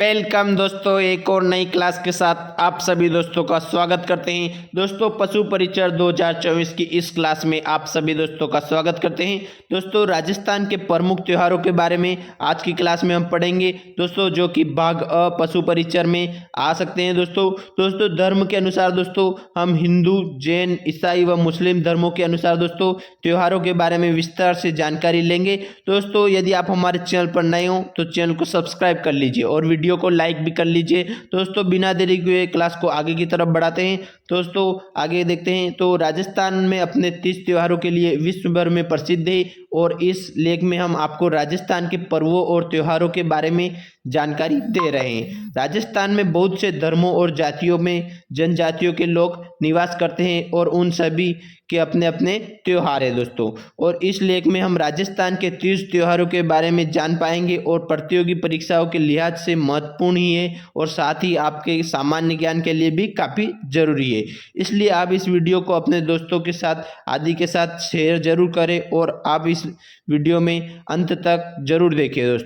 Welcome दोस्तों, एक और नई क्लास के साथ आप सभी दोस्तों का स्वागत करते हैं। दोस्तों पशु परिचर 2024 की इस क्लास में आप सभी दोस्तों का स्वागत करते हैं। दोस्तों राजस्थान के प्रमुख त्योहारों के बारे में आज की क्लास में हम पढ़ेंगे दोस्तों, जो कि भाग अ पशु परिचर में आ सकते हैं। दोस्तों धर्म के अनुसार दोस्तों हम हिंदू, जैन, ईसाई व मुस्लिम धर्मों के अनुसार दोस्तों त्योहारों के बारे में विस्तार से जानकारी लेंगे। दोस्तों यदि आप हमारे चैनल पर नए हो तो चैनल को सब्सक्राइब कर लीजिए और वीडियो को लाइक भी कर लीजिए। दोस्तों बिना देरी किए क्लास को आगे की तरफ बढ़ाते हैं। दोस्तों आगे देखते हैं तो राजस्थान में अपने 30 त्योहारों के लिए विश्व भर में प्रसिद्ध है और इस लेख में हम आपको राजस्थान के पर्वों और त्योहारों के बारे में जानकारी दे रहे हैं। राजस्थान में बहुत से धर्मों और जातियों में जनजातियों के लोग निवास करते हैं और उन सभी के अपने अपने त्योहार है दोस्तों। और इस लेख में हम राजस्थान के 30 त्योहारों के बारे में जान पाएंगे और प्रतियोगी परीक्षाओं के लिहाज से महत्वपूर्ण ही है और साथ ही आपके सामान्य ज्ञान के लिए भी काफ़ी जरूरी है। इसलिए आप इस वीडियो को अपने दोस्तों के साथ आदि के साथ शेयर जरूर करें और आप इस वीडियो में अंत तक जरूर देखिए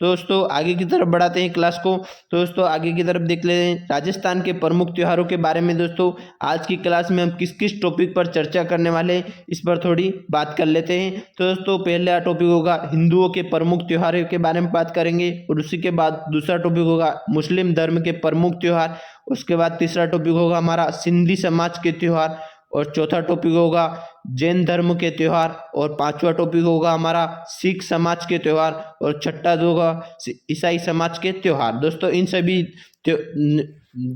दोस्तों आगे की तरफ बढ़ाते हैं क्लास को। दोस्तों आगे की तरफ देख लेते हैं राजस्थान के प्रमुख त्योहारों के बारे में। दोस्तों आज की क्लास में हम किस किस टॉपिक पर चर्चा करने वाले हैं इस पर थोड़ी बात कर लेते हैं। तो दोस्तों पहला टॉपिक होगा हिंदुओं के प्रमुख त्योहारों के बारे में बात करेंगे और उसी के बाद दूसरा टॉपिक होगा मुस्लिम धर्म के प्रमुख त्योहार। उसके बाद तीसरा टॉपिक होगा हमारा सिंधी समाज के त्योहार और चौथा टॉपिक होगा जैन धर्म के त्योहार और पांचवा टॉपिक होगा हमारा सिख समाज के त्योहार और छठा होगा ईसाई समाज के त्योहार। दोस्तों इन सभी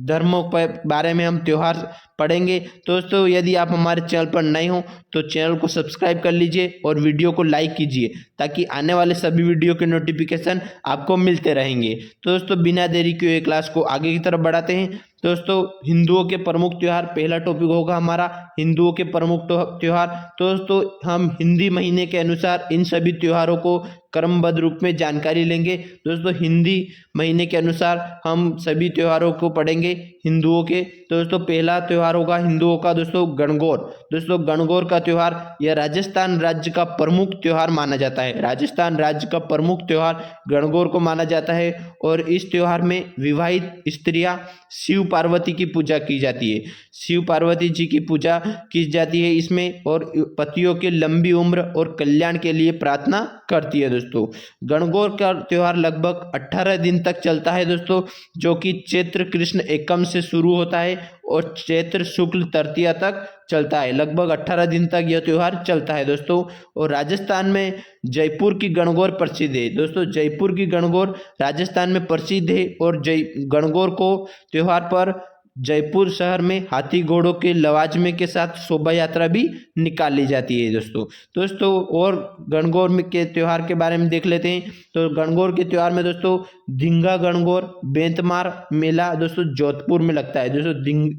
धर्मों के बारे में हम त्योहार पढ़ेंगे। दोस्तों यदि आप हमारे चैनल पर नए हो तो चैनल को सब्सक्राइब कर लीजिए और वीडियो को लाइक कीजिए ताकि आने वाले सभी वीडियो के नोटिफिकेशन आपको मिलते रहेंगे। तो दोस्तों बिना देरी किए क्लास को आगे की तरफ बढ़ाते हैं। दोस्तों हिंदुओं के प्रमुख त्योहार, पहला टॉपिक होगा हमारा हिंदुओं के प्रमुख त्योहार। दोस्तों हम हिंदी महीने के अनुसार इन सभी त्योहारों को क्रमबद्ध रूप में जानकारी लेंगे। दोस्तों हिंदी महीने के अनुसार हम सभी त्योहारों को पढ़ेंगे हिंदुओं के। दोस्तों पहला त्योहार होगा हिंदुओं का दोस्तों गणगौर। दोस्तों गणगौर का त्योहार यह राजस्थान राज्य का प्रमुख त्योहार माना जाता है। राजस्थान राज्य का प्रमुख त्योहार गणगौर को माना जाता है और इस त्योहार में विवाहित स्त्रियां शिव पार्वती की पूजा की जाती है। शिव पार्वती जी की पूजा की जाती है इसमें और पतियों के लंबी उम्र और कल्याण के लिए प्रार्थना करती है। दोस्तों गणगौर का त्योहार लगभग 18 दिन तक चलता है दोस्तों, जो कि चैत्र कृष्ण एकम से शुरू होता है और चैत्र शुक्ल तृतीया तक चलता है। लगभग 18 दिन तक यह त्योहार चलता है दोस्तों। और राजस्थान में जयपुर की गणगौर प्रसिद्ध है। दोस्तों जयपुर की गणगौर राजस्थान में प्रसिद्ध है और गणगौर को त्योहार पर जयपुर शहर में हाथी घोड़ों के लवाजमे के साथ शोभा यात्रा भी निकाली जाती है दोस्तों और गणगौर के त्यौहार के बारे में देख लेते हैं। तो गणगौर के त्यौहार में दोस्तों धिंगा गणगौर बेंतमार मेला दोस्तों जोधपुर में लगता है। दोस्तों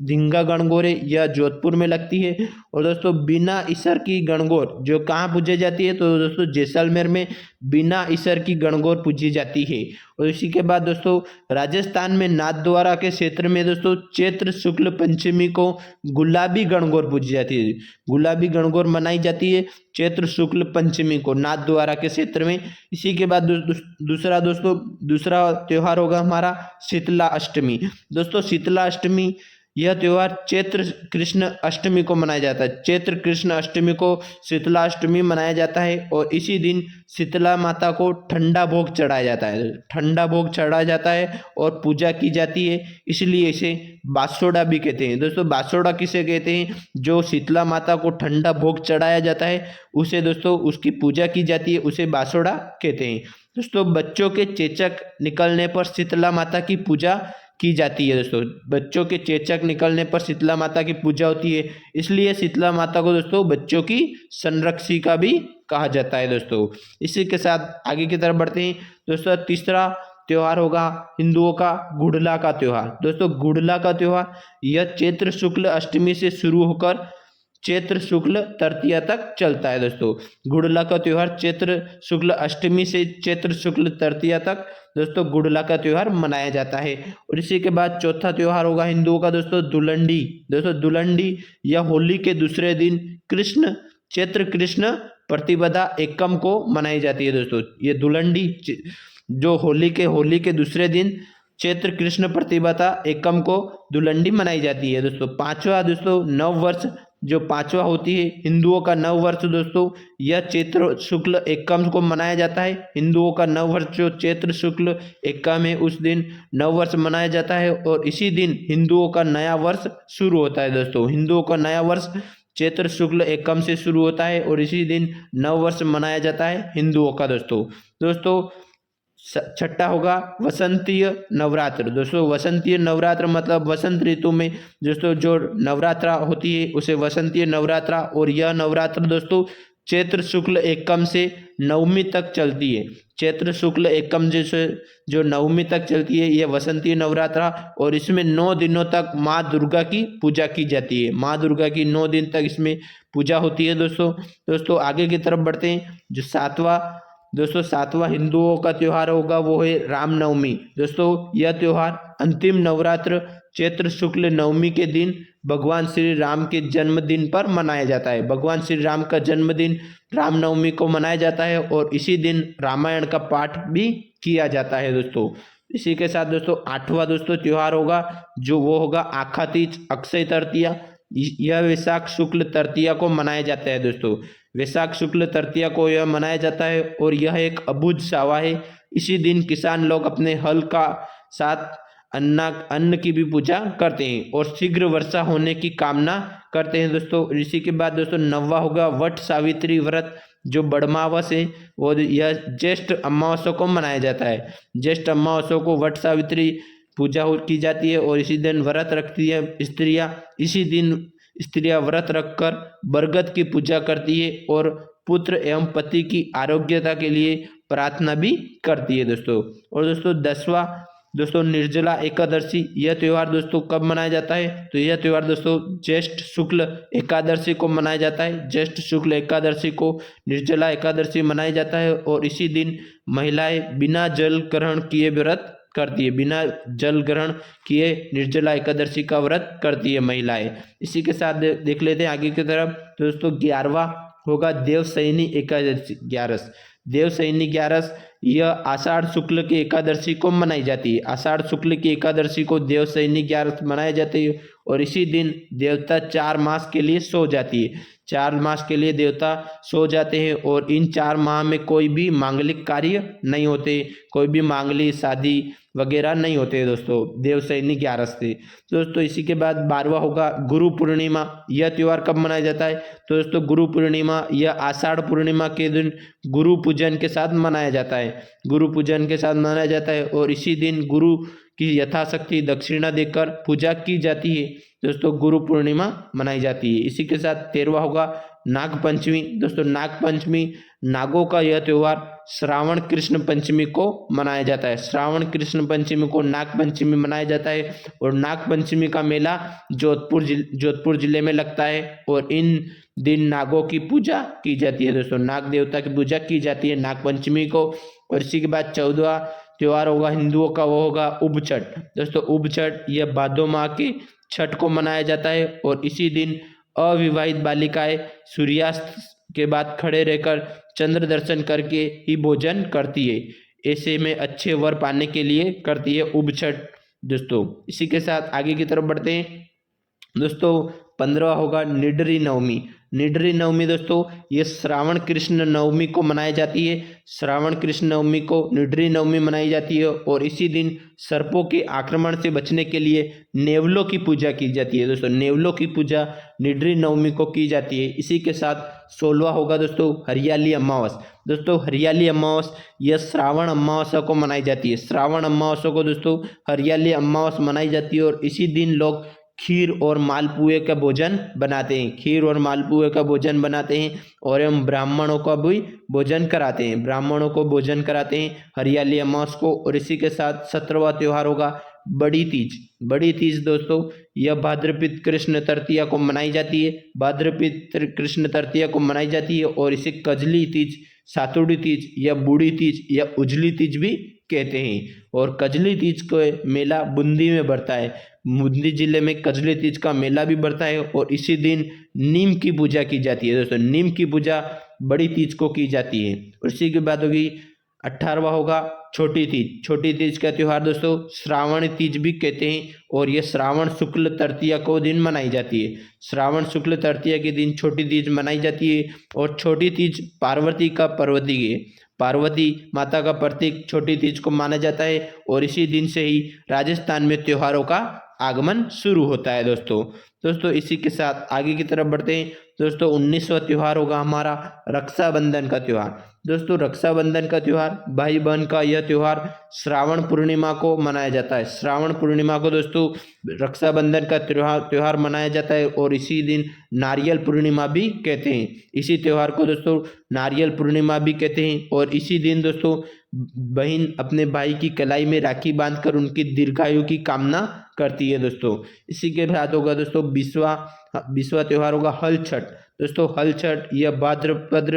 धिंगा गणगौर है यह जोधपुर में लगती है। और दोस्तों बिना ईसर की गणगौर जो कहाँ पूजी जाती है तो दोस्तों जैसलमेर में बिना ईसर की गणगौर पूजी जाती है। और इसी के बाद दोस्तों राजस्थान में नाथद्वारा के क्षेत्र में दोस्तों चैत्र शुक्ल पंचमी को गुलाबी गणगौर पूजी जाती है। गुलाबी गणगौर मनाई जाती है चैत्र शुक्ल पंचमी को नाथद्वारा के क्षेत्र में। इसी के बाद दूसरा त्योहार होगा हमारा शीतला अष्टमी। दोस्तों शीतला अष्टमी यह त्योहार चैत्र कृष्ण अष्टमी को मनाया जाता है। चैत्र कृष्ण अष्टमी को शीतला अष्टमी मनाया जाता है और इसी दिन शीतला माता को ठंडा भोग चढ़ाया जाता है। ठंडा भोग चढ़ाया जाता है और पूजा की जाती है, इसलिए इसे बासोड़ा भी कहते हैं। दोस्तों बासोड़ा किसे कहते हैं? जो शीतला माता को ठंडा भोग चढ़ाया जाता है उसे दोस्तों उसकी पूजा की जाती है, उसे बासोड़ा कहते हैं। दोस्तों बच्चों के चेचक निकलने पर शीतला माता की पूजा की जाती है। दोस्तों बच्चों के चेचक निकलने पर शीतला माता की पूजा होती है, इसलिए शीतला माता को दोस्तों बच्चों की संरक्षिका भी कहा जाता है। दोस्तों इसी के साथ आगे की तरफ बढ़ते हैं। दोस्तों तीसरा त्योहार होगा हिंदुओं का गुड़ला का त्योहार। दोस्तों गुड़ला का त्योहार यह चैत्र शुक्ल अष्टमी से शुरू होकर चैत्र शुक्ल तृतीया तक चलता है। दोस्तों गुड़ला का त्योहार चैत्र शुक्ल अष्टमी से चैत्र शुक्ल तृतीया तक दोस्तों गुड़ला का त्योहार मनाया जाता है। और इसी के बाद चौथा त्योहार होगा हिंदुओं का दोस्तों दुलंडी। दोस्तों दुलंडी या होली के दूसरे दिन चैत्र कृष्ण प्रतिपदा एकम को मनाई जाती है। दोस्तों ये दुलंडी जो होली के दूसरे दिन चैत्र कृष्ण प्रतिपदा एकम को धुलंडी मनाई जाती है दोस्तों। पांचवा दोस्तों नव वर्ष, जो पांचवा होती है हिंदुओं का नव वर्ष दोस्तों, यह चैत्र शुक्ल एकम को मनाया जाता है। हिंदुओं का नव वर्ष जो चैत्र शुक्ल एकम है उस दिन नव वर्ष मनाया जाता है और इसी दिन हिंदुओं का नया वर्ष शुरू होता है दोस्तों। हिंदुओं का नया वर्ष चैत्र शुक्ल एकम से शुरू होता है और इसी दिन नव वर्ष मनाया जाता है हिंदुओं का दोस्तों। छठा होगा वसंतीय नवरात्र दोस्तों। वसंतीय नवरात्र मतलब वसंत ऋतु में दोस्तों जो नवरात्रा होती है उसे वसंतीय नवरात्रा, और यह नवरात्र दोस्तों चैत्र शुक्ल एकम से नवमी तक चलती है। चैत्र शुक्ल एकम जैसे जो नवमी तक चलती है यह वसंतीय नवरात्रा, और इसमें 9 दिनों तक माँ दुर्गा की पूजा की जाती है। माँ दुर्गा की 9 दिन तक इसमें पूजा होती है दोस्तों आगे की तरफ बढ़ते हैं। जो सातवां हिंदुओं का त्यौहार होगा वो है रामनवमी दोस्तों। यह त्यौहार अंतिम नवरात्र चैत्र शुक्ल नवमी के दिन भगवान श्री राम के जन्मदिन पर मनाया जाता है। भगवान श्री राम का जन्मदिन रामनवमी को मनाया जाता है और इसी दिन रामायण का पाठ भी किया जाता है दोस्तों। इसी के साथ दोस्तों आठवां दोस्तों त्यौहार होगा जो वो होगा आखा तीज अक्षय तृतीया। यह वैशाख शुक्ल तृतीया को मनाया जाता है दोस्तों। वैशाख शुक्ल तृतीया को यह मनाया जाता है और यह एक अबुझ सावा है। इसी दिन किसान लोग अपने हल का साथ अन्न की भी पूजा करते हैं और शीघ्र वर्षा होने की कामना करते हैं दोस्तों। इसी के बाद दोस्तों नौवां होगा वट सावित्री व्रत, जो बड़मावस है वो यह ज्येष्ठ अमावस्या को मनाया जाता है। ज्येष्ठ अमावस्या को वट सावित्री पूजा की जाती है और इसी दिन व्रत रखती है स्त्रियां। इसी दिन स्त्रियां व्रत रखकर बरगद की पूजा करती है और पुत्र एवं पति की आरोग्यता के लिए प्रार्थना भी करती है दोस्तों। और दोस्तों 10वां दोस्तों निर्जला एकादशी। यह त्यौहार दोस्तों कब मनाया जाता है, तो यह त्यौहार दोस्तों ज्येष्ठ शुक्ल एकादशी को मनाया जाता है। ज्येष्ठ शुक्ल एकादशी को निर्जला एकादशी मनाया जाता है और इसी दिन महिलाएं बिना जल ग्रहण किए व्रत करती है। बिना जल ग्रहण किए निर्जला एकादशी का व्रत करती है महिलाएं। इसी के साथ देख लेते हैं आगे की तरफ दोस्तों 11वां होगा देवशयनी एकादशी ग्यारस। देवशयनी ग्यारस यह आषाढ़ शुक्ल की एकादशी को मनाई जाती है। आषाढ़ शुक्ल की एकादशी को देवशयनी ग्यारस मनाया जाती है और इसी दिन देवता 4 मास के लिए सो जाती है। 4 मास के लिए देवता सो जाते हैं और इन 4 माह में कोई भी मांगलिक कार्य नहीं होते, कोई भी मांगलिक शादी वगैरह नहीं होते दोस्तों देवशयनी ग्यारस से। दोस्तों इसी के बाद 12वां होगा गुरु पूर्णिमा। यह त्यौहार कब मनाया जाता है, तो दोस्तों गुरु पूर्णिमा यह आषाढ़ पूर्णिमा के दिन गुरु पूजन के साथ मनाया जाता है। गुरु पूजन के साथ मनाया जाता है और इसी दिन गुरु की यथाशक्ति दक्षिणा देकर पूजा की जाती है दोस्तों। गुरु पूर्णिमा मनाई जाती है। इसी के साथ 13वां होगा नाग पंचमी। दोस्तों नाग पंचमी नागों का यह त्यौहार श्रावण कृष्ण पंचमी को मनाया जाता है। श्रावण कृष्ण पंचमी को नाग पंचमी मनाया जाता है और नाग पंचमी का मेला जोधपुर जिले में लगता है और इन दिन नागों की पूजा की जाती है दोस्तों। नाग देवता की पूजा की जाती है नाग पंचमी को। और इसी के बाद 14वां त्यौहार होगा हिंदुओं का, वो होगा उब छठ। दोस्तों उब छठ यह भादो माह की छठ को मनाया जाता है और इसी दिन अविवाहित बालिकाएं सूर्यास्त के बाद खड़े रहकर चंद्र दर्शन करके ही भोजन करती है। ऐसे में अच्छे वर पाने के लिए करती है उब छठ दोस्तों। इसी के साथ आगे की तरफ बढ़ते हैं दोस्तों 15वां होगा निडरी नवमी। निडरी नवमी दोस्तों ये श्रावण कृष्ण नवमी को मनाई जाती है। श्रावण कृष्ण नवमी को निडरी नवमी मनाई जाती है और इसी दिन सर्पों के आक्रमण से बचने के लिए नेवलों की पूजा की जाती है दोस्तों। नेवलों की पूजा निडरी नवमी को की जाती है। इसी के साथ 16वां होगा दोस्तों हरियाली अमावस। दोस्तों हरियाली अमावस यह श्रावण अमावस्या को मनाई जाती है। श्रावण अमावस्या को दोस्तों हरियाली अमावस मनाई जाती है और इसी दिन लोग खीर और मालपुए का भोजन बनाते हैं। खीर और मालपुए का भोजन बनाते हैं और एवं ब्राह्मणों का भी भोजन कराते हैं। ब्राह्मणों को भोजन कराते हैं हरियाली अमावस को। और इसी के साथ 17वां त्यौहार होगा बड़ी तीज। बड़ी तीज दोस्तों यह भाद्रपद कृष्ण तृतीया को मनाई जाती है। भाद्रपद कृष्ण तृतीया को मनाई जाती है और इसे कजली तीज, सातुड़ी तीज या बूढ़ी तीज या उजली तीज भी कहते हैं। और कजली तीज को मेला बूंदी में बढ़ता है। बूंदी जिले में कजली तीज का मेला भी बढ़ता है और इसी दिन नीम की पूजा की जाती है दोस्तों। नीम की पूजा बड़ी तीज को की जाती है। और इसी के बाद होगी 18वां होगा छोटी तीज का त्यौहार दोस्तों श्रावण तीज भी कहते हैं और ये श्रावण शुक्ल तृतीया को दिन मनाई जाती है। श्रावण शुक्ल तृतीया के दिन छोटी तीज मनाई जाती है और छोटी तीज पार्वती का पर्वती है, पार्वती माता का प्रतीक छोटी तीज को माना जाता है और इसी दिन से ही राजस्थान में त्योहारों का आगमन शुरू होता है दोस्तों इसी के साथ आगे की तरफ बढ़ते हैं। दोस्तों 19वां त्यौहार होगा हमारा रक्षाबंधन का त्यौहार। दोस्तों रक्षाबंधन का त्यौहार, भाई बहन का यह त्यौहार श्रावण पूर्णिमा को मनाया जाता है। श्रावण पूर्णिमा को दोस्तों रक्षाबंधन का त्यौहार मनाया जाता है और इसी दिन नारियल पूर्णिमा भी कहते हैं। इसी त्यौहार को दोस्तों नारियल पूर्णिमा भी कहते हैं और इसी दिन दोस्तों बहन अपने भाई की कलाई में राखी बांधकर उनकी दीर्घायु की कामना करती है दोस्तों। इसी के साथ होगा दोस्तों 20वां त्यौहार होगा हल छठ। दोस्तों हल छठ यह भाद्रपद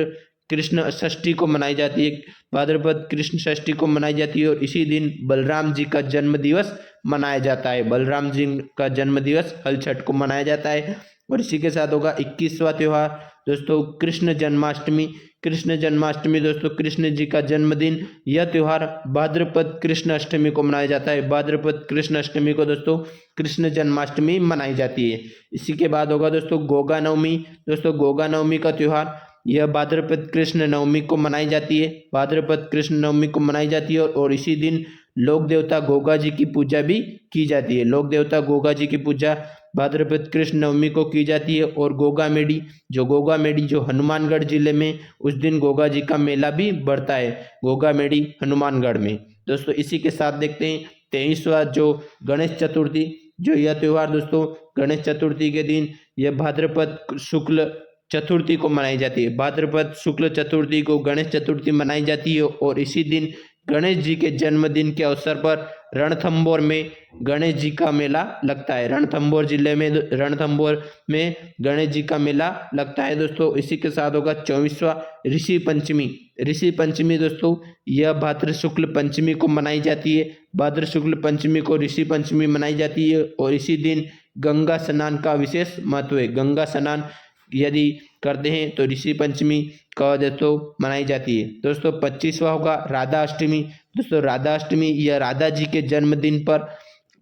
कृष्ण षष्ठी को मनाई जाती है, भाद्रपद कृष्ण षष्ठी को मनाई जाती है और इसी दिन बलराम जी का जन्म दिवस मनाया जाता है। बलराम जी का जन्म दिवस हल छठ को मनाया जाता है और इसी के साथ होगा 21वां त्यौहार दोस्तों कृष्ण जन्माष्टमी। कृष्ण जन्माष्टमी दोस्तों कृष्ण जी का जन्मदिन, यह त्यौहार भाद्रपद कृष्ण अष्टमी को मनाया जाता है। भाद्रपद कृष्ण अष्टमी को दोस्तों कृष्ण जन्माष्टमी मनाई जाती है। इसी के बाद होगा दोस्तों गोगा नवमी। दोस्तों गोगा नवमी का त्यौहार यह भाद्रपद कृष्ण नवमी को मनाई जाती है, भाद्रपद कृष्ण नवमी को मनाई जाती है और इसी दिन लोक देवता गोगा जी की पूजा भी की जाती है। लोक देवता गोगा जी की पूजा भाद्रपद कृष्ण नवमी को की जाती है और गोगा मेडी जो हनुमानगढ़ जिले में, उस दिन गोगा जी का मेला भी बढ़ता है, गोगा मेडी हनुमानगढ़ में। दोस्तों इसी के साथ देखते हैं 23वां जो गणेश चतुर्थी, जो यह त्यौहार दोस्तों गणेश चतुर्थी के दिन यह भाद्रपद शुक्ल चतुर्थी को मनाई जाती है। भाद्रपद शुक्ल चतुर्थी को गणेश चतुर्थी मनाई जाती है और इसी दिन गणेश जी के जन्मदिन के अवसर पर रणथंभौर में गणेश जी का मेला लगता है। रणथंभौर जिले में रणथंभौर में गणेश जी का मेला लगता है दोस्तों। इसी के साथ होगा 24वां ऋषि पंचमी। ऋषि पंचमी दोस्तों यह भाद्र शुक्ल पंचमी को मनाई जाती है। भाद्र शुक्ल पंचमी को ऋषि पंचमी मनाई जाती है और इसी दिन गंगा स्नान का विशेष महत्व है। गंगा स्नान यदि करते हैं तो ऋषि पंचमी का दोस्तों मनाई जाती है। दोस्तों 25वां होगा राधा अष्टमी। दोस्तों राधा अष्टमी यह राधा जी के जन्मदिन पर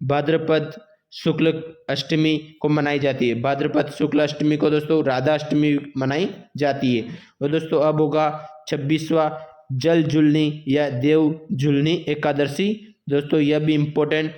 भाद्रपद शुक्ल अष्टमी को मनाई जाती है। भाद्रपद शुक्ल अष्टमी को दोस्तों राधा अष्टमी मनाई जाती है। और दोस्तों अब होगा 26वां जल झुलनी या देव झुलनी एकादशी। दोस्तों यह भी इम्पोर्टेंट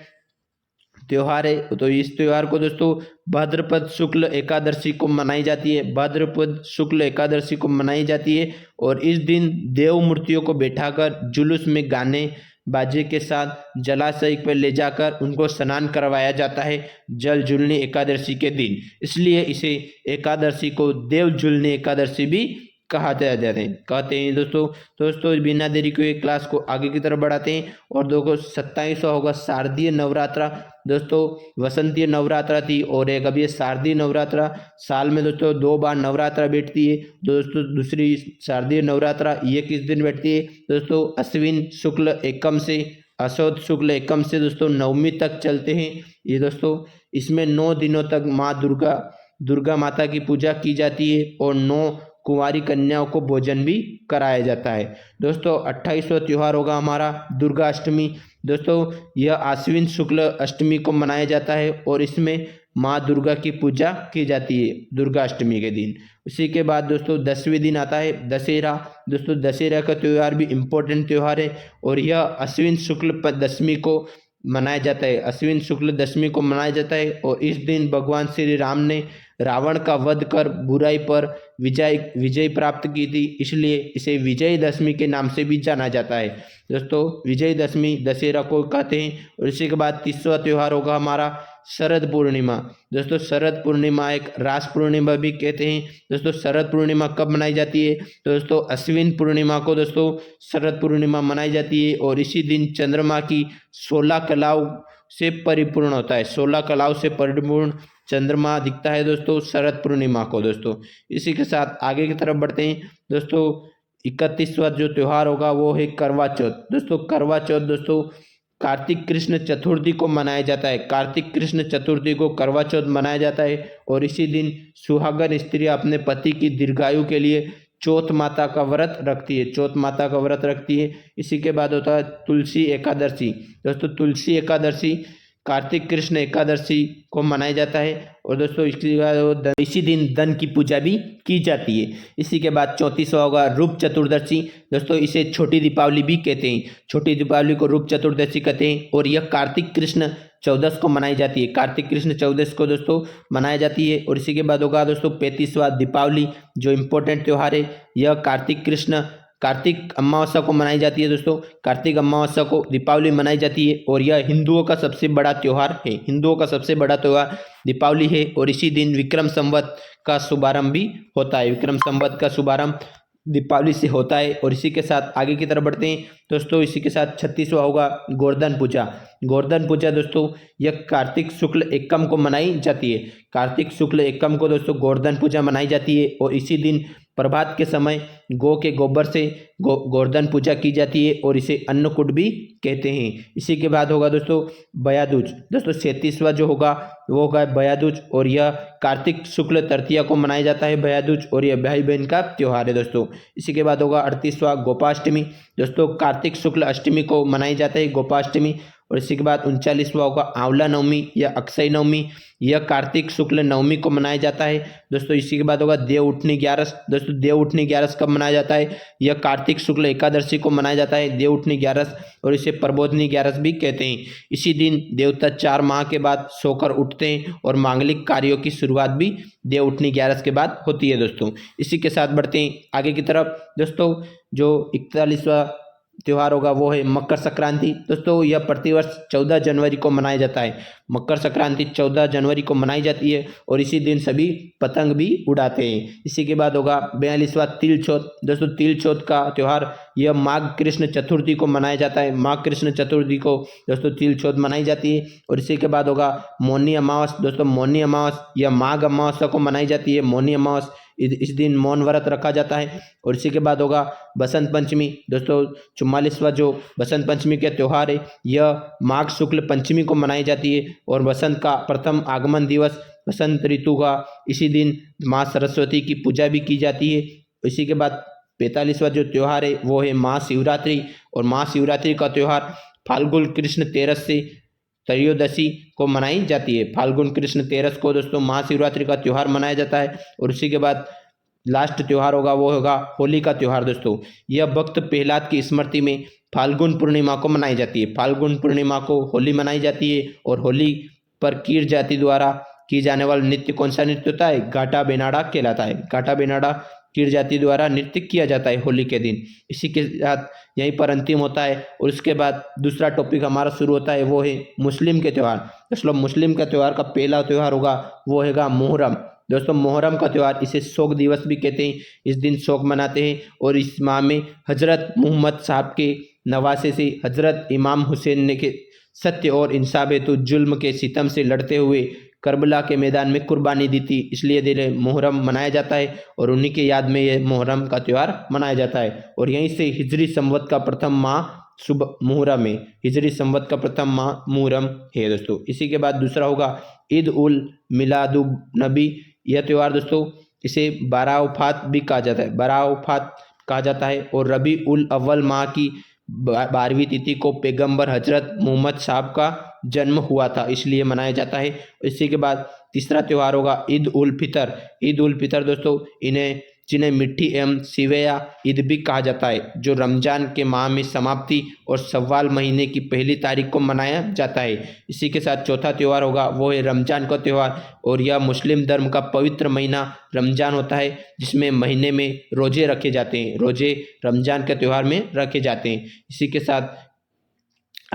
त्यौहार है। तो इस त्यौहार को दोस्तों भाद्रपद शुक्ल एकादशी को मनाई जाती है। भाद्रपद शुक्ल एकादशी को मनाई जाती है और इस दिन देव मूर्तियों को बैठाकर जुलूस में गाने बाजे के साथ जलाशय पर ले जाकर उनको स्नान करवाया जाता है जल झुलनी एकादशी के दिन। इसलिए इसे एकादशी को देव झुलनी एकादशी भी कहते हैं दोस्तों बिना देरी को एक क्लास को आगे की तरफ बढ़ाते हैं और 27वां होगा शारदीय नवरात्रा। दोस्तों वसंतीय नवरात्रा थी और एक अभी शारदीय नवरात्रा, साल में दोस्तों 2 बार नवरात्रा बैठती है। दोस्तों दूसरी शारदीय नवरात्रा ये किस दिन बैठती है दोस्तों अश्विन शुक्ल एकम से असौद शुक्ल एकम से दोस्तों नवमी तक चलते हैं ये दोस्तों। इसमें 9 दिनों तक माँ दुर्गा माता की पूजा की जाती है और 9 कुंवारी कन्याओं को भोजन भी कराया जाता है। दोस्तों 28वां त्यौहार होगा हमारा दुर्गा अष्टमी। दोस्तों यह आश्विन शुक्ल अष्टमी को मनाया जाता है और इसमें माँ दुर्गा की पूजा की जाती है दुर्गा अष्टमी के दिन। उसी के बाद दोस्तों 10वें दिन आता है दशहरा। दोस्तों दशहरा का त्यौहार भी इम्पोर्टेंट त्यौहार है और यह अश्विन शुक्ल दशमी को मनाया जाता है। अश्विन शुक्ल दशमी को मनाया जाता है और इस दिन भगवान श्री राम ने रावण का वध कर बुराई पर विजय प्राप्त की थी, इसलिए इसे विजयदशमी के नाम से भी जाना जाता है। दोस्तों विजयदशमी दशहरा को कहते हैं। और इसी के बाद 30वां त्यौहार होगा हमारा शरद पूर्णिमा। दोस्तों शरद पूर्णिमा एक रास पूर्णिमा भी कहते हैं। दोस्तों शरद पूर्णिमा कब मनाई जाती है दोस्तों अश्विन पूर्णिमा को दोस्तों शरद पूर्णिमा मनाई जाती है और इसी दिन चंद्रमा की 16 कलाओं से परिपूर्ण होता है। 16 कलाओं से परिपूर्ण चंद्रमा दिखता है दोस्तों शरद पूर्णिमा को। दोस्तों इसी के साथ आगे की तरफ बढ़ते हैं। दोस्तों 31वां जो त्यौहार होगा वो है करवा चौथ। दोस्तों करवा चौथ दोस्तों कार्तिक कृष्ण चतुर्थी को मनाया जाता है। कार्तिक कृष्ण चतुर्थी को करवा चौथ मनाया जाता है और इसी दिन सुहागन स्त्रियां अपने पति की दीर्घायु के लिए चौथ माता का व्रत रखती है, चौथ माता का व्रत रखती है। इसी के बाद होता है तुलसी एकादशी। दोस्तों तुलसी एकादशी कार्तिक कृष्ण एकादशी को मनाया जाता है। और दोस्तों इसके बाद इसी दिन धन की पूजा भी की जाती है। इसी के बाद 34वां होगा रूप चतुर्दशी। दोस्तों इसे छोटी दीपावली भी कहते हैं, छोटी दीपावली को रूप चतुर्दशी कहते हैं। और यह कार्तिक कृष्ण चौदस को मनाई जाती है, कार्तिक कृष्ण चौदस को दोस्तों मनाई जाती है। और इसी के बाद होगा दोस्तों 35वां दीपावली, जो इम्पोर्टेंट त्यौहार है। यह कार्तिक अमावस्या को मनाई जाती है। दोस्तों कार्तिक अमावस्या को दीपावली मनाई जाती है। और यह हिंदुओं का सबसे बड़ा त्यौहार है, हिंदुओं का सबसे बड़ा त्यौहार दीपावली है। और इसी दिन विक्रम संवत का शुभारंभ भी होता है, विक्रम संवत का शुभारंभ दीपावली से होता है। और इसी के साथ आगे की तरफ बढ़ते हैं दोस्तों। इसी के साथ 36वां होगा गोवर्धन पूजा। गोवर्धन पूजा दोस्तों यह कार्तिक शुक्ल एकम को मनाई जाती है, कार्तिक शुक्ल एकम को दोस्तों गोवर्धन पूजा मनाई जाती है। और इसी दिन प्रभात के समय गौ के गोबर से गोवर्धन पूजा की जाती है और इसे अन्नकूट भी कहते हैं। इसी के बाद होगा दोस्तों भैया दूज। दोस्तों 37वां जो होगा वो होगा भैया दूज। और यह कार्तिक शुक्ल तृतीया को मनाया जाता है भैया दूज। और यह भाई बहन का त्यौहार है दोस्तों। इसी के बाद होगा 38वां गोपाष्टमी। दोस्तों कार्तिक शुक्ल अष्टमी को मनाई जाता है गोपाष्टमी। और इसी के बाद 39वां होगा आंवला नवमी या अक्षय नवमी। यह कार्तिक शुक्ल नवमी को मनाया जाता है दोस्तों। इसी के बाद होगा देव उठनी ग्यारस। दोस्तों देव उठनी ग्यारस कब मनाया जाता है? यह कार्तिक शुक्ल एकादशी को मनाया जाता है देव उठनी ग्यारस। और इसे प्रबोधनी ग्यारस भी कहते हैं। इसी दिन देवता 4 माह के बाद सोकर उठते हैं और मांगलिक कार्यों की शुरुआत भी देव उठनी ग्यारस के बाद होती है दोस्तों। इसी के साथ बढ़ते हैं आगे की तरफ दोस्तों। जो 41वां त्यौहार होगा वो है मकर संक्रांति। दोस्तों यह प्रतिवर्ष 14 जनवरी को मनाया जाता है। मकर संक्रांति 14 जनवरी को मनाई जाती है और इसी दिन सभी पतंग भी उड़ाते हैं। इसी के बाद होगा 42वां तिल चौथ। दोस्तों तिल चौथ का त्यौहार यह माघ कृष्ण चतुर्थी को मनाया जाता है। माघ कृष्ण चतुर्थी को दोस्तों तिल चौथ मनाई जाती है। और इसी के बाद होगा मौनी अमावस। दोस्तों मौनी अमावस यह माघ अमावस्या को मनाई जाती है। मौनी अमावस इस दिन मौन व्रत रखा जाता है। और इसी के बाद होगा बसंत पंचमी। दोस्तों 44वां जो बसंत पंचमी का त्यौहार है यह माघ शुक्ल पंचमी को मनाई जाती है। और बसंत का प्रथम आगमन दिवस बसंत ऋतु का इसी दिन माँ सरस्वती की पूजा भी की जाती है। इसी के बाद 45वां जो त्यौहार है वो है महाशिवरात्रि। और महाशिवरात्रि का त्यौहार फाल्गुन कृष्ण तेरस से त्रयोदशी को मनाई जाती है। फाल्गुन कृष्ण तेरस को दोस्तों महाशिवरात्रि का त्यौहार मनाया जाता है। और उसी के बाद लास्ट त्यौहार होगा वो होगा होली का त्यौहार। दोस्तों यह भक्त प्रहलाद की स्मृति में फाल्गुन पूर्णिमा को मनाई जाती है। फाल्गुन पूर्णिमा को होली मनाई जाती है। और होली पर कीर जाति द्वारा की जाने वाला नृत्य कौन सा नृत्य होता है? गाटा बेनाड़ा कहलाता है। गाटा बेनाड़ा कीर जाति द्वारा नृत्य किया जाता है होली के दिन। इसी के साथ यहीं पर अंतिम होता है। और उसके बाद दूसरा टॉपिक हमारा शुरू होता है वो है मुस्लिम के त्यौहार। दोस्तों मुस्लिम का त्यौहार का पहला त्यौहार होगा वो हैगा मुहर्रम। दोस्तों मुहर्रम का त्यौहार इसे शोक दिवस भी कहते हैं। इस दिन शोक मनाते हैं। और इस माह में हजरत मोहम्मद साहब के नवासे से हजरत इमाम हुसैन ने के सत्य और इंसाफ हेतु जुल्म के सितम से लड़ते हुए करबला के मैदान में कुर्बानी दी थी, इसलिए दिन मुहर्रम मनाया जाता है। और उन्हीं के याद में यह मुहर्रम का त्यौहार मनाया जाता है। और यहीं से हिजरी संवत का प्रथम माह सुबह मुहर्रम है। हिजरी संवत का प्रथम माह मुहर्रम है दोस्तों। इसी के बाद दूसरा होगा ईद उल मिलादुन नबी। यह त्यौहार दोस्तों इसे बाराउफात भी कहा जाता है, बाराउफात कहा जाता है। और रबी उल अव्वल माह की 12वीं तिथि को पैगंबर हजरत मोहम्मद साहब का जन्म हुआ था, इसलिए मनाया जाता है। इसी के बाद तीसरा त्यौहार होगा ईद उल फितर। ईद उल फितर दोस्तों जिन्हें मिट्टी एवं सिवैया ईद भी कहा जाता है, जो रमजान के माह में समाप्ति और शव्वाल महीने की पहली तारीख को मनाया जाता है। इसी के साथ चौथा त्यौहार होगा वो है रमजान का त्यौहार। और यह मुस्लिम धर्म का पवित्र महीना रमजान होता है, जिसमें महीने में रोजे रखे जाते हैं। रोजे रमजान के त्यौहार में रखे जाते हैं। इसी के साथ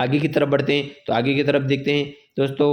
आगे की तरफ बढ़ते हैं तो आगे की तरफ देखते हैं दोस्तों।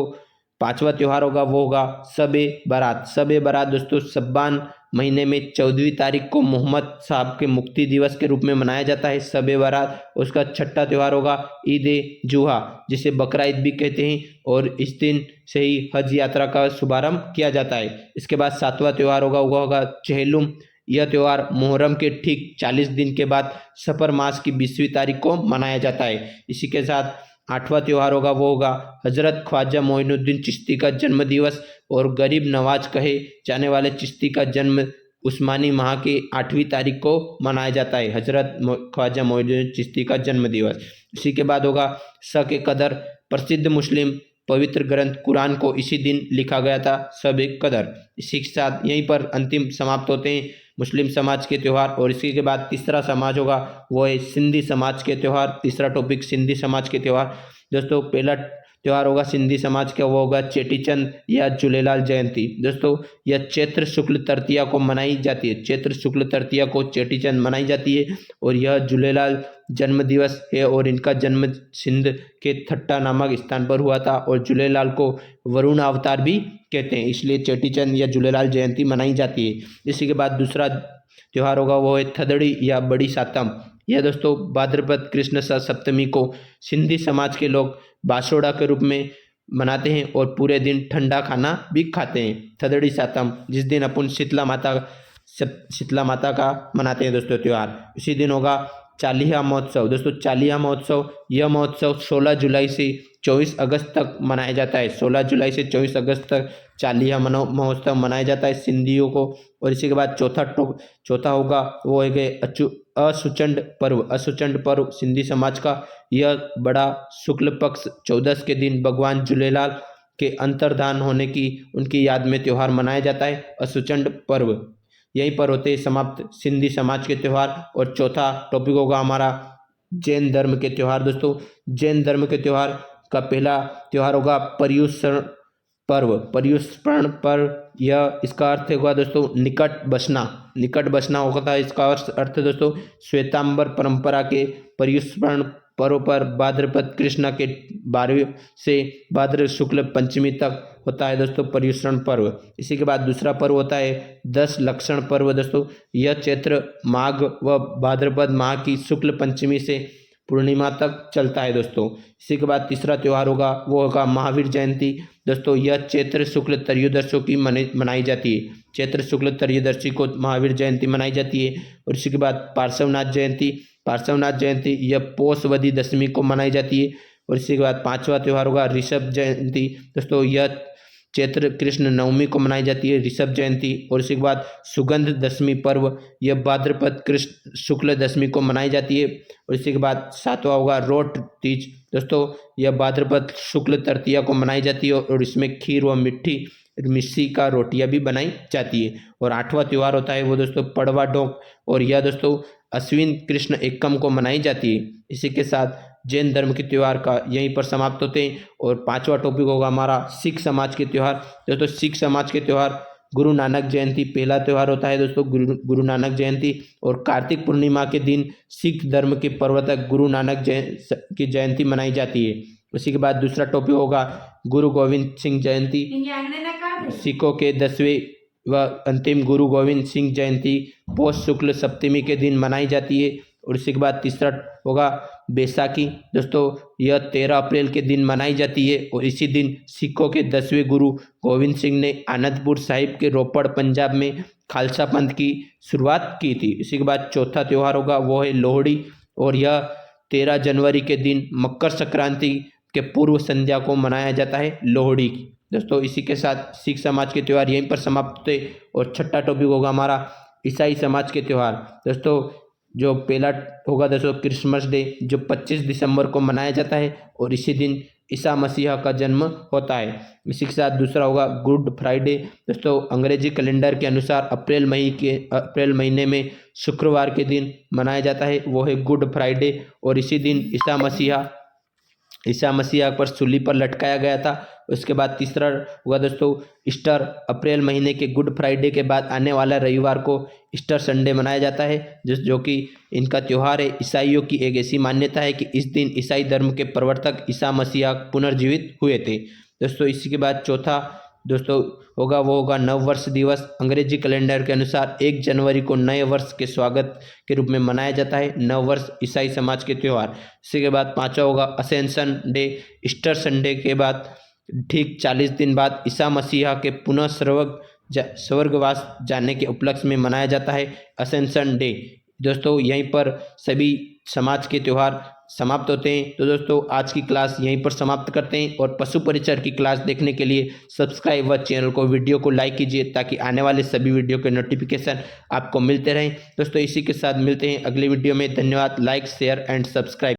पांचवा त्यौहार होगा वो होगा शब-ए बारात। शब-ए बारात दोस्तों शब्बान महीने में 14वीं तारीख को मोहम्मद साहब के मुक्ति दिवस के रूप में मनाया जाता है शब-ए बारात। उसका छठा त्यौहार होगा ईद-ए-जुहा, जिसे बकरा ईद भी कहते हैं। और इस दिन से ही हज यात्रा का शुभारंभ किया जाता है। इसके बाद सातवां त्यौहार होगा वो होगा चेहलुम। यह त्यौहार मुहर्रम के ठीक 40 दिन के बाद सफर मास की 20वीं तारीख को मनाया जाता है। इसी के साथ आठवां त्यौहार होगा वो होगा हजरत ख्वाजा मोइनुद्दीन चिश्ती का जन्म दिवस। और गरीब नवाज कहे जाने वाले चिश्ती का जन्म उस्मानी माह के 8वीं तारीख को मनाया जाता है, हजरत ख्वाजा मोइनुद्दीन चिश्ती का जन्म दिवस। इसी के बाद होगा स के कदर, प्रसिद्ध मुस्लिम पवित्र ग्रंथ कुरान को इसी दिन लिखा गया था, सब एक कदर। इसी के साथ यहीं पर अंतिम समाप्त होते हैं मुस्लिम समाज के त्यौहार। और इसी के बाद तीसरा समाज होगा वो है सिंधी समाज के त्यौहार। तीसरा टॉपिक सिंधी समाज के त्यौहार। दोस्तों पहला त्यौहार होगा सिंधी समाज का, वो होगा चेटीचंद या झूलेलाल जयंती। दोस्तों यह चैत्र शुक्ल तृतीया को मनाई जाती है, चैत्र शुक्ल तृतीया को चेटीचंद मनाई जाती है। और यह झूलेलाल जन्म दिवस है और इनका जन्म सिंध के थट्टा नामक स्थान पर हुआ था। और झूलेलाल को वरुण अवतार भी कहते हैं, इसलिए चेटीचंद या झूलेलाल जयंती मनाई जाती है। इसी के बाद दूसरा त्यौहार होगा वो है थदड़ी या बड़ी सातम। यह दोस्तों भाद्रपद कृष्ण सप्तमी को सिंधी समाज के लोग बासोड़ा के रूप में मनाते हैं और पूरे दिन ठंडा खाना भी खाते हैं। थदड़ी सातम, जिस दिन अपन शीतला माता का मनाते हैं दोस्तों त्यौहार। इसी दिन होगा चालिया महोत्सव। दोस्तों चालिया महोत्सव, यह महोत्सव 16 जुलाई से 24 अगस्त तक मनाया जाता है। 16 जुलाई से 24 अगस्त तक चालिया महोत्सव मनाया जाता है सिंधियों को। और इसी के बाद चौथा होगा वो है असुचंड पर्व। असुचंड पर्व सिंधी समाज का, यह बड़ा शुक्ल पक्ष 14 के दिन भगवान झूलेलाल के अंतर्धान होने की उनकी याद में त्यौहार मनाया जाता है, असुचंड पर्व। यहीं पर होते समाप्त सिंधी समाज के त्यौहार। और चौथा टॉपिक होगा हमारा जैन धर्म के त्यौहार। दोस्तों जैन धर्म के त्यौहार का पहला त्यौहार होगा पर्युषण पर्व। पर्युषण पर्व, यह इसका अर्थ होगा दोस्तों निकट बसना। निकट बसना होता है इसका अर्थ दोस्तों। श्वेतांबर परंपरा के पर्युषण पर्व पर भाद्रपद कृष्ण के 12 से भाद्र शुक्ल पंचमी तक होता है दोस्तों पर्युषण पर्व। इसी के बाद दूसरा पर्व होता है 10 लक्षण पर्व। दोस्तों यह चैत्र माघ व भाद्रपद माह की शुक्ल पंचमी से पूर्णिमा तक चलता है दोस्तों। इसी के बाद तीसरा त्यौहार होगा वो होगा महावीर जयंती। दोस्तों यह चैत्र शुक्ल त्रयोदशी की मनाई जाती है, चैत्र शुक्ल त्रयोदशी को महावीर जयंती मनाई जाती है। और इसी के बाद पार्श्वनाथ जयंती। पार्श्वनाथ जयंती यह पौषवदी दशमी को मनाई जाती है। और इसी के बाद पांचवा त्यौहार होगा ऋषभ जयंती। दोस्तों यह चैत्र कृष्ण नवमी को मनाई जाती है, ऋषभ जयंती। और इसी के बाद सुगंध दशमी पर्व, यह भाद्रपद कृष्ण शुक्ल दशमी को मनाई जाती है। और इसी के बाद सातवां होगा रोट तीज। दोस्तों यह भाद्रपद शुक्ल तृतीया को मनाई जाती है और इसमें खीर व मिस्सी का रोटियां भी बनाई जाती है। और आठवां त्यौहार होता है वो दोस्तों पड़वा डोंक, और यह दोस्तों अश्विन कृष्ण एकम को मनाई जाती है। इसी के साथ जैन धर्म के त्यौहार का यहीं पर समाप्त होते हैं। और पांचवा टॉपिक होगा हमारा सिख समाज के त्यौहार। दोस्तों सिख समाज के त्यौहार गुरु नानक जयंती पहला त्यौहार होता है दोस्तों, गुरु नानक जयंती। और कार्तिक पूर्णिमा के दिन सिख धर्म के प्रवर्तक गुरु नानक की जयंती मनाई जाती है। उसी के बाद दूसरा टॉपिक होगा गुरु गोविंद सिंह जयंती। सिखों के 10वें व अंतिम गुरु गोविंद सिंह जयंती पौष शुक्ल सप्तमी के दिन मनाई जाती है। और इसी के बाद तीसरा होगा बैसाखी। दोस्तों यह 13 अप्रैल के दिन मनाई जाती है और इसी दिन सिखों के 10वें गुरु गोविंद सिंह ने आनंदपुर साहिब के रोपड़ पंजाब में खालसा पंथ की शुरुआत की थी। इसी के बाद चौथा त्यौहार होगा वो है लोहड़ी, और यह 13 जनवरी के दिन मकर संक्रांति के पूर्व संध्या को मनाया जाता है लोहड़ी। दोस्तों इसी के साथ सिख समाज के त्यौहार यहीं पर समाप्त होते। और छठा टॉपिक होगा हमारा ईसाई समाज के त्यौहार। दोस्तों जो पहला होगा दोस्तों क्रिसमस डे, जो 25 दिसंबर को मनाया जाता है और इसी दिन ईसा मसीहा का जन्म होता है। इसी के साथ दूसरा होगा गुड फ्राइडे। दोस्तों अंग्रेजी कैलेंडर के अनुसार अप्रैल महीने में शुक्रवार के दिन मनाया जाता है, वो है गुड फ्राइडे। और इसी दिन ईसा मसीहा पर सूली पर लटकाया गया था। उसके बाद तीसरा हुआ दोस्तों ईस्टर। अप्रैल महीने के गुड फ्राइडे के बाद आने वाला रविवार को ईस्टर संडे मनाया जाता है, जो कि इनका त्यौहार है। ईसाइयों की एक ऐसी मान्यता है कि इस दिन ईसाई धर्म के प्रवर्तक ईसा मसीहा पुनर्जीवित हुए थे। दोस्तों इसी के बाद चौथा दोस्तों होगा नव वर्ष दिवस। अंग्रेजी कैलेंडर के अनुसार 1 जनवरी को नए वर्ष के स्वागत के रूप में मनाया जाता है नव वर्ष ईसाई समाज के त्यौहार। इसी के बाद पांचवा होगा असेंशन डे। ईस्टर संडे के बाद ठीक 40 दिन बाद ईसा मसीहा के पुनः स्वर्गवास जाने के उपलक्ष्य में मनाया जाता है असेंशन डे। दोस्तों यहीं पर सभी समाज के त्यौहार समाप्त होते हैं। तो दोस्तों आज की क्लास यहीं पर समाप्त करते हैं और पशु परिचर की क्लास देखने के लिए सब्सक्राइब व चैनल को वीडियो को लाइक कीजिए ताकि आने वाले सभी वीडियो के नोटिफिकेशन आपको मिलते रहें। दोस्तों इसी के साथ मिलते हैं अगले वीडियो में। धन्यवाद। Like share and subscribe.